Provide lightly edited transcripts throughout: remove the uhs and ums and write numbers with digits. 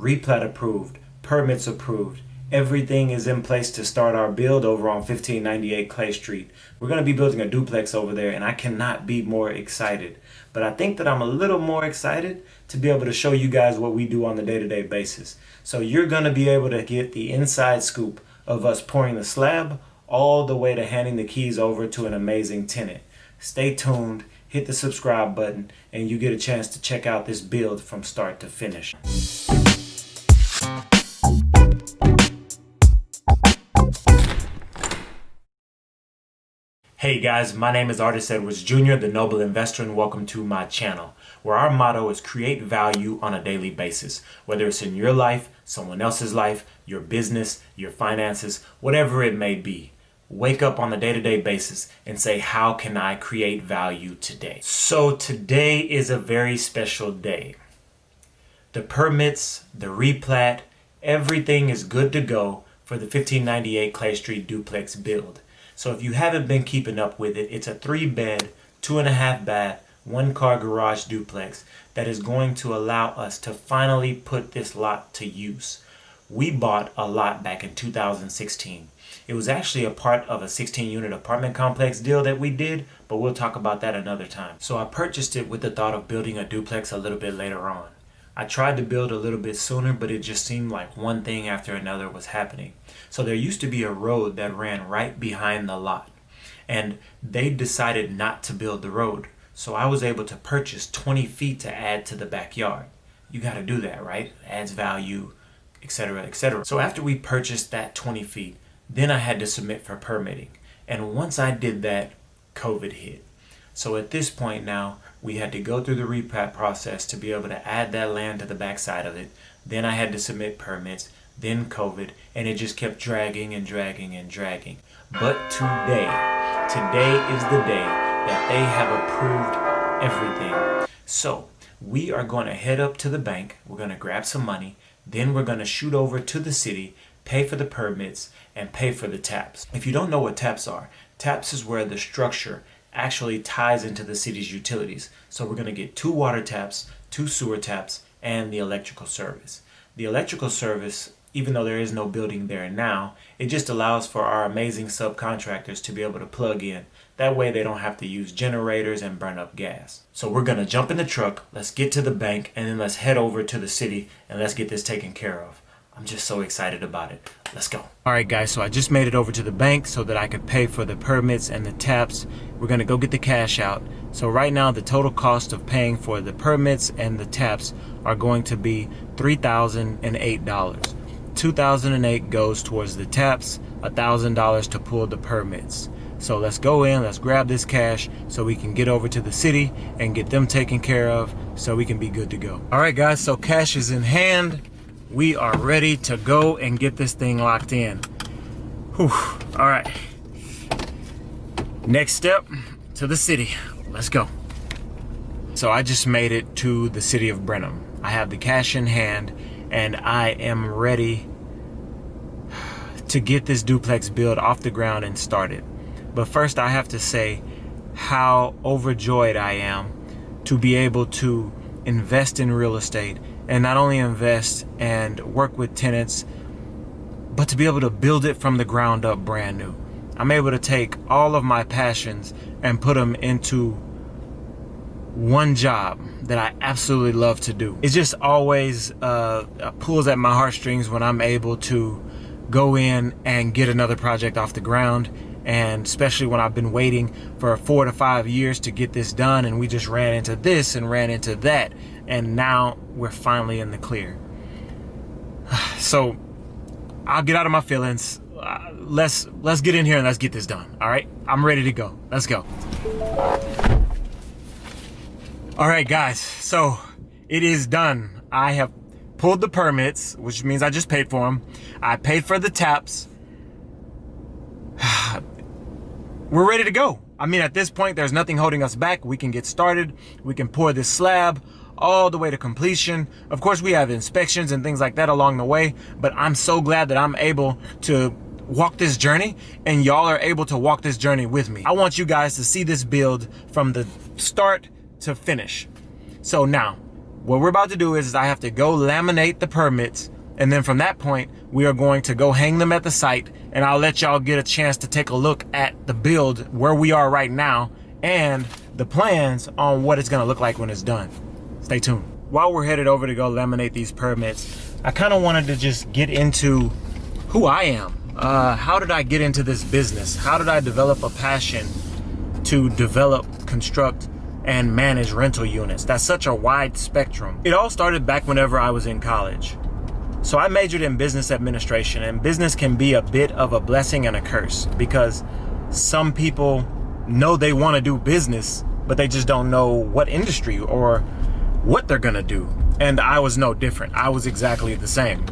replat approved, permits approved. Everything is in place to start our build over on 1598 Clay Street. We're going to be building a duplex over there, and I cannot be more excited. But I think that I'm a little more excited to be able to show you guys what we do on the day-to-day basis. So you're going to be able to get the inside scoop of us pouring the slab all the way to handing the keys over to an amazing tenant. Stay tuned, hit the subscribe button, and you get a chance to check out this build from start to finish. Hey guys, my name is Artist Edwards Jr., the Noble Investor, and welcome to my channel, where our motto is create value on a daily basis. Whether it's in your life, someone else's life, your business, your finances, whatever it may be. Wake up on a day-to-day basis and say, how can I create value today? So today is a very special day. The permits, the replat, everything is good to go for the 1598 Clay Street duplex build. So if you haven't been keeping up with it, it's a 3-bed, 2.5 bath, 1-car garage duplex that is going to allow us to finally put this lot to use. We bought a lot back in 2016. It was actually a part of a 16-unit apartment complex deal that we did, but we'll talk about that another time. So I purchased it with the thought of building a duplex a little bit later on. I tried to build a little bit sooner, but it just seemed like one thing after another was happening. So there used to be a road that ran right behind the lot, and they decided not to build the road. So I was able to purchase 20 feet to add to the backyard. You got to do that, right? Adds value, etc., etc. So after we purchased that 20 feet, then I had to submit for permitting. And once I did that, COVID hit. So at this point now, we had to go through the replat process to be able to add that land to the backside of it. Then I had to submit permits, then COVID, and it just kept dragging and dragging and dragging. But today is the day that they have approved everything. So we are going to head up to the bank, we're going to grab some money, then we're going to shoot over to the city, pay for the permits, and pay for the taps. If you don't know what taps are, taps is where the structure actually ties into the city's utilities. So we're going to get 2 water taps, 2 sewer taps, and the electrical service. The electrical service, even though there is no building there now, it just allows for our amazing subcontractors to be able to plug in. That way they don't have to use generators and burn up gas. So we're going to jump in the truck, let's get to the bank, and then let's head over to the city and let's get this taken care of. I'm just so excited about it. Let's go. Alright guys, so I just made it over to the bank so that I could pay for the permits and the taps. We're going to go get the cash out. So right now the total cost of paying for the permits and the taps are going to be $3,008. $2,008 goes towards the taps, $1,000 to pull the permits. So let's go in, let's grab this cash so we can get over to the city and get them taken care of so we can be good to go. Alright guys, so cash is in hand. We are ready to go and get this thing locked in. Whew. All right. Next step, to the city. Let's go. So I just made it to the city of Brenham. I have the cash in hand and I am ready to get this duplex build off the ground and started. But first I have to say how overjoyed I am to be able to invest in real estate, and not only invest and work with tenants, but to be able to build it from the ground up brand new. I'm able to take all of my passions and put them into one job that I absolutely love to do. It just always pulls at my heartstrings when I'm able to go in and get another project off the ground, and especially when I've been waiting for 4 to 5 years to get this done, and we just ran into this and ran into that, and now we're finally in the clear. So I'll get out of my feelings. Let's get in here and let's get this done. All right, I'm ready to go. Let's go. All right guys, so it is done. I have pulled the permits, which means I just paid for them. I paid for the taps. We're ready to go. I mean, at this point, there's nothing holding us back. We can get started. We can pour this slab all the way to completion. Of course, we have inspections and things like that along the way, but I'm so glad that I'm able to walk this journey and y'all are able to walk this journey with me. I want you guys to see this build from the start to finish. So now, what we're about to do is I have to go laminate the permits, and then from that point we are going to go hang them at the site, and I'll let y'all get a chance to take a look at the build where we are right now and the plans on what it's going to look like when it's done. Stay tuned. While we're headed over to go laminate these permits, I kind of wanted to just get into who I am. How did I get into this business? How did I develop a passion to develop, construct, and manage rental units? That's such a wide spectrum. It all started back whenever I was in college. So I majored in business administration, and business can be a bit of a blessing and a curse because some people know they want to do business, but they just don't know what industry or what they're gonna do. And I was no different. I was exactly the same.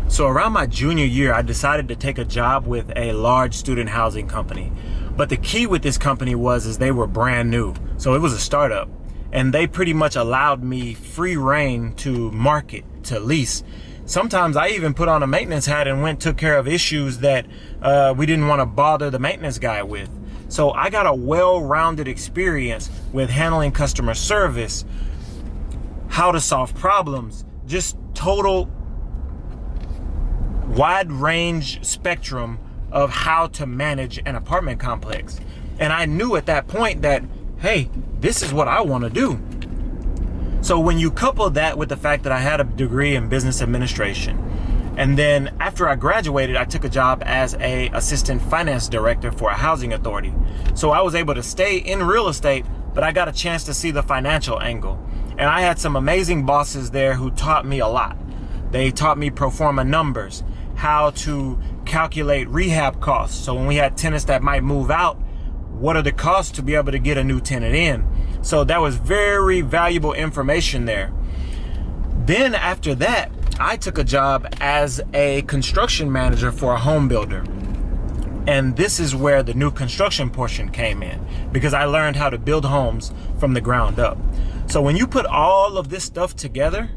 So around my junior year, I decided to take a job with a large student housing company. But the key with this company is they were brand new. So it was a startup, and they pretty much allowed me free reign to market, to lease. Sometimes I even put on a maintenance hat and took care of issues that we didn't want to bother the maintenance guy with. So I got a well-rounded experience with handling customer service, how to solve problems, just total wide range spectrum of how to manage an apartment complex. And I knew at that point that, hey, this is what I want to do. So when you couple that with the fact that I had a degree in business administration, and then after I graduated, I took a job as a assistant finance director for a housing authority. So I was able to stay in real estate, but I got a chance to see the financial angle. And I had some amazing bosses there who taught me a lot. They taught me pro forma numbers, how to calculate rehab costs. So when we had tenants that might move out, what are the costs to be able to get a new tenant in? So that was very valuable information there. Then after that, I took a job as a construction manager for a home builder. And this is where the new construction portion came in, because I learned how to build homes from the ground up. So when you put all of this stuff together,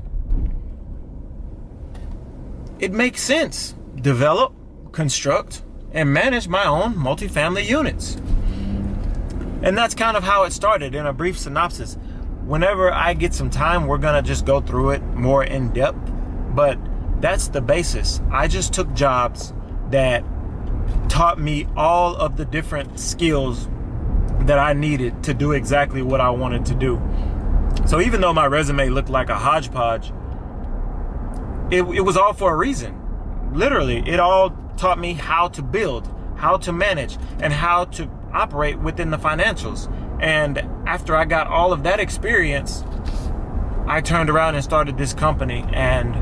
it makes sense. Develop, construct, and manage my own multifamily units. And that's kind of how it started in a brief synopsis. Whenever I get some time, we're gonna just go through it more in depth, but that's the basis. I just took jobs that taught me all of the different skills that I needed to do exactly what I wanted to do. So even though my resume looked like a hodgepodge, it was all for a reason. Literally, it all taught me how to build, how to manage, and how to operate within the financials. And after I got all of that experience, I turned around and started this company, and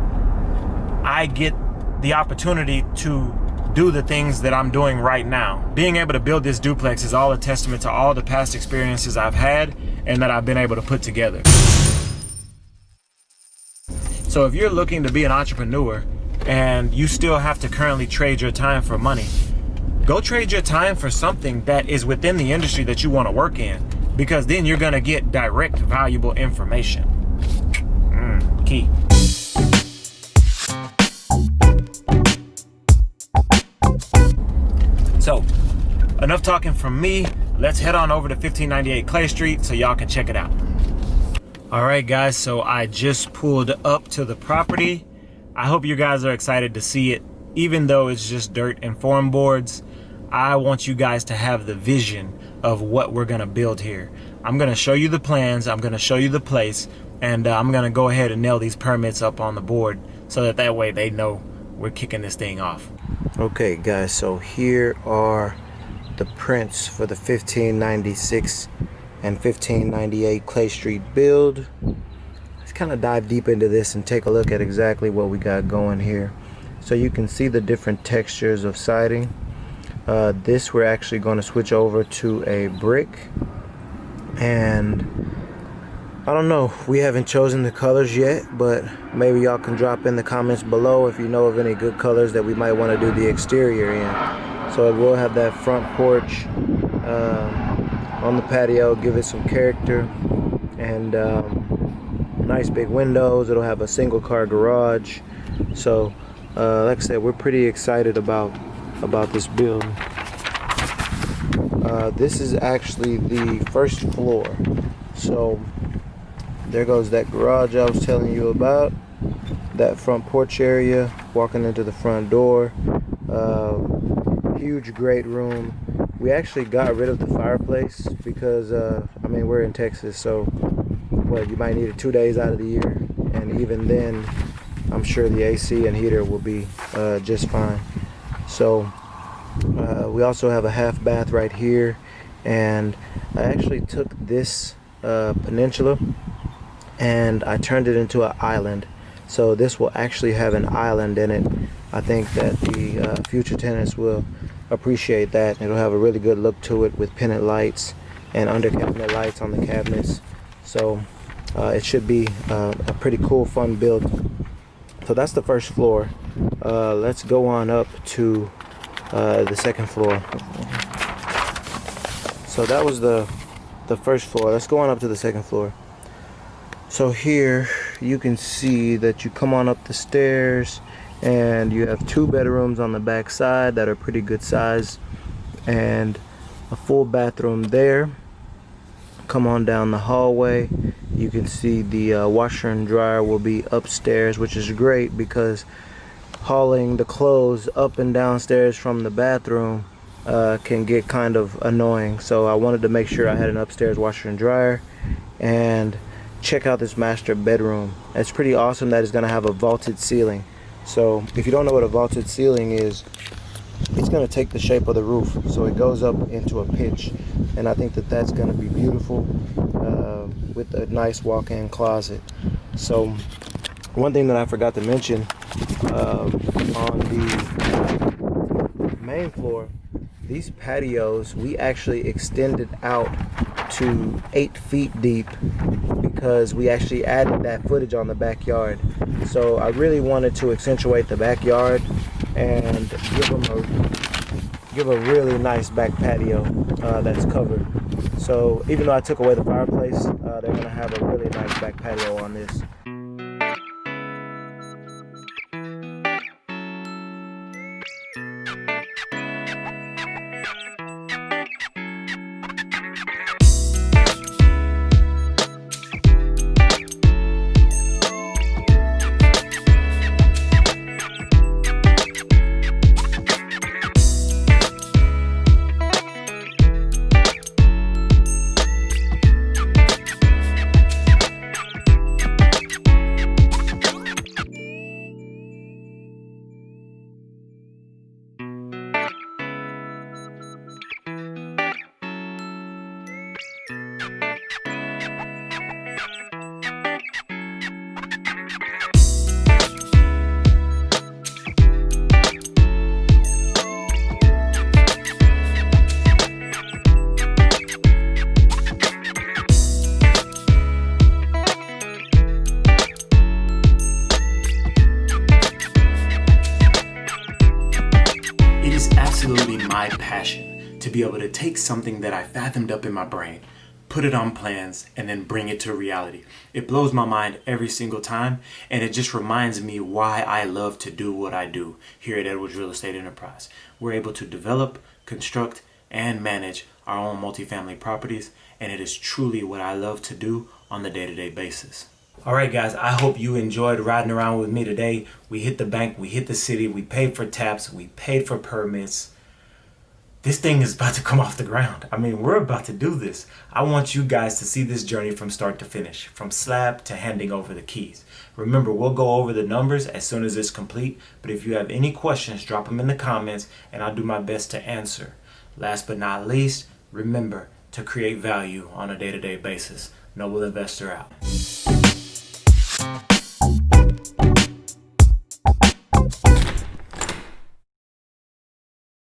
I get the opportunity to do the things that I'm doing right now. Being able to build this duplex is all a testament to all the past experiences I've had and that I've been able to put together. So if you're looking to be an entrepreneur and you still have to currently trade your time for money, go trade your time for something that is within the industry that you want to work in, because then you're going to get direct, valuable information. Key. So, enough talking from me. Let's head on over to 1598 Clay Street so y'all can check it out. All right, guys, so I just pulled up to the property. I hope you guys are excited to see it. Even though it's just dirt and form boards, I want you guys to have the vision of what we're gonna build here. I'm gonna show you the plans, I'm gonna show you the place, and I'm gonna go ahead and nail these permits up on the board so that way they know we're kicking this thing off. Okay guys, so here are the prints for the 1596 and 1598 Clay Street build. Let's kind of dive deep into this and take a look at exactly what we got going here. So you can see the different textures of siding. This we're actually going to switch over to a brick, and I don't know, we haven't chosen the colors yet, but maybe y'all can drop in the comments below if you know of any good colors that we might want to do the exterior in. So it will have that front porch on the patio, give it some character, and nice big windows. It'll have a single car garage. So like I said, we're pretty excited about this build. This is actually the first floor. So there goes that garage I was telling you about. That front porch area, walking into the front door. Huge, great room. We actually got rid of the fireplace because, I mean, we're in Texas, so what, you might need it 2 days out of the year. And even then, I'm sure the AC and heater will be just fine. So we also have a half bath right here. And I actually took this peninsula and I turned it into an island. So this will actually have an island in it. I think that the future tenants will appreciate that. It'll have a really good look to it with pendant lights and under cabinet lights on the cabinets. So it should be a pretty cool, fun build. So that's the first floor. Let's go on up to the second floor. So that was the first floor. Let's go on up to the second floor. So here you can see that you come on up the stairs and you have 2 bedrooms on the back side that are pretty good size and a full bathroom there. Come on down the hallway. You can see the washer and dryer will be upstairs, which is great because hauling the clothes up and downstairs from the bathroom can get kind of annoying. So I wanted to make sure I had an upstairs washer and dryer. And check out this master bedroom. It's pretty awesome that it's going to have a vaulted ceiling. So if you don't know what a vaulted ceiling is, it's going to take the shape of the roof, so it goes up into a pitch, and I think that that's going to be beautiful with a nice walk-in closet. So one thing that I forgot to mention, on the main floor, these patios we actually extended out to 8 feet deep because we actually added that footage on the backyard. So I really wanted to accentuate the backyard and give a really nice back patio that's covered. So even though I took away the fireplace, they're gonna have a really nice back patio on this. Absolutely my passion to be able to take something that I fathomed up in my brain, put it on plans, and then bring it to reality. It blows my mind every single time, and it just reminds me why I love to do what I do here at Edwards Real Estate Enterprise. We're able to develop, construct, and manage our own multifamily properties, and it is truly what I love to do on the day-to-day basis. Alright guys, I hope you enjoyed riding around with me today. We hit the bank, we hit the city, we paid for taps, we paid for permits. This thing is about to come off the ground. I mean, we're about to do this. I want you guys to see this journey from start to finish, from slab to handing over the keys. Remember, we'll go over the numbers as soon as it's complete, but if you have any questions, drop them in the comments and I'll do my best to answer. Last but not least, remember to create value on a day-to-day basis. Noble Investor out.